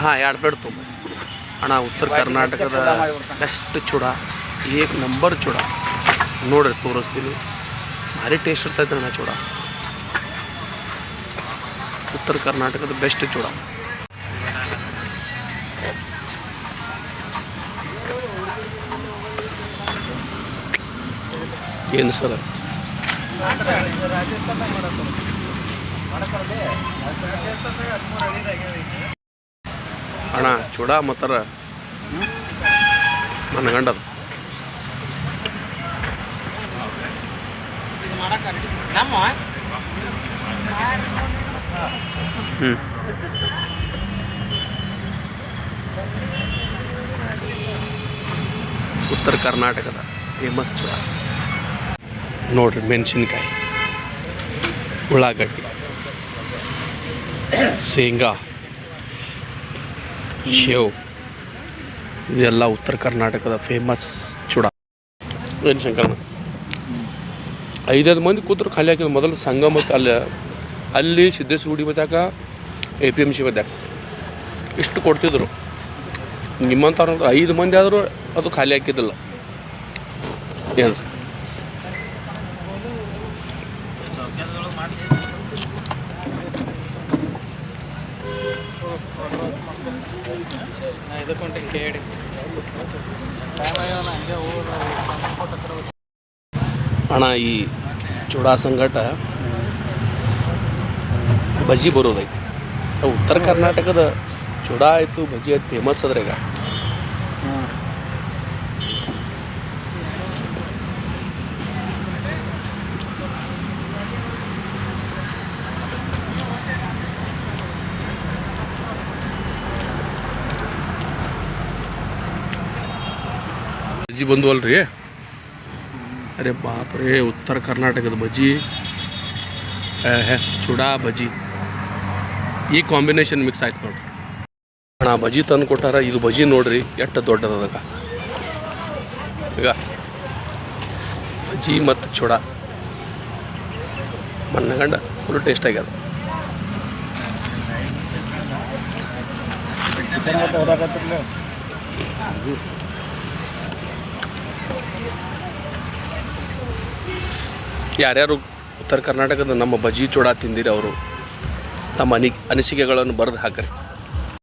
ಹಾಂ 2 ಪ್ಲೇಟ್ ತುಂಬ ಅಣ್ಣ. ಉತ್ತರ ಕರ್ನಾಟಕದ ಬೆಸ್ಟ್ ಚೂಡ, ಏಕ್ ನಂಬರ್ ಚೂಡ ನೋಡ್ರಿ, ತೋರಿಸ್ತೀನಿ. ಭಾರಿ ಟೇಸ್ಟ್ ಇರ್ತೈತೆ ಅಣ್ಣ ಚೂಡ. ಉತ್ತರ ಕರ್ನಾಟಕದ ಬೆಸ್ಟ್ ಚೂಡ. ಏನು ಸರ್ ಅಣ್ಣ ಚೂಡ ಮತ್ತರ ಮನಗಂಡದ ಉತ್ತರ ಕರ್ನಾಟಕದ ಫೇಮಸ್ ಚೂಡ ನೋಡ್ರಿ. ಮೆಣಸಿನ್ಕಾಯಿ, ಉಳ್ಳಾಗಡ್ಡಿ, ಶೇಂಗಾ, ಶೇವ್, ಇದೆಲ್ಲ ಉತ್ತರ ಕರ್ನಾಟಕದ ಫೇಮಸ್ ಚೂಡ. ಏನು ಶಂಕರಣ್ಣ 5 ಮಂದಿ ಕೂತ್ರು ಖಾಲಿ ಹಾಕಿದ್ರು. ಮೊದಲು ಸಂಘ ಮತ್ತು ಅಲ್ಲಿ ಸಿದ್ದೇಶ್ವರ ಗುಡಿ ಬದ್ಯಾಕ APMC ಬದ್ಯಾಕ ಇಷ್ಟು ಕೊಡ್ತಿದ್ರು. ನಿಮ್ಮಂಥವ್ರು 5 ಮಂದಿ ಆದರೂ ಅದು ಖಾಲಿ ಹಾಕಿದ್ದಿಲ್ಲ. ಏನು ಅಣ್ಣ, ಈ ಚೂಡ ಸಂಗಟ ಬಜ್ಜಿ ಬರೋದೈತಿ. ಉತ್ತರ ಕರ್ನಾಟಕದ ಚೂಡ ಆಯಿತು, ಬಜ್ಜಿ ಆಯ್ತು, ಫೇಮಸ್ ಅದ್ರ ಈಗ. ಬಜ್ಜಿ ಬಂದವಲ್ರಿ, ಅರೆ ಬಾಪ್ರೇ, ಉತ್ತರ ಕರ್ನಾಟಕದ ಬಜ್ಜಿ, ಚೂಡ ಬಜ್ಜಿ, ಈ ಕಾಂಬಿನೇಷನ್ ಮಿಕ್ಸ್ ಆಯ್ತು ನೋಡ್ರಿ. ಅಣ್ಣ ಬಜ್ಜಿ ತಂದು ಕೊಟ್ಟಾರ. ಇದು ಬಜ್ಜಿ ನೋಡ್ರಿ ಎಷ್ಟು ದೊಡ್ಡದಾಗ. ಈಗ ಬಜ್ಜಿ ಮತ್ತು ಚೂಡ ಮನ್ನಗಂಡ ಫುಲ್ ಟೇಸ್ಟ್ ಆಗ್ಯದ. ಯಾರ್ಯಾರು ಉತ್ತರ ಕರ್ನಾಟಕದ ನಮ್ಮ ಬಜ್ಜಿ ಚೂಡ ತಿಂದಿರಿ ಅವರು ತಮ್ಮ ಅನಿಸಿಕೆಗಳನ್ನು ಬರೆದು ಹಾಕ್ರಿ.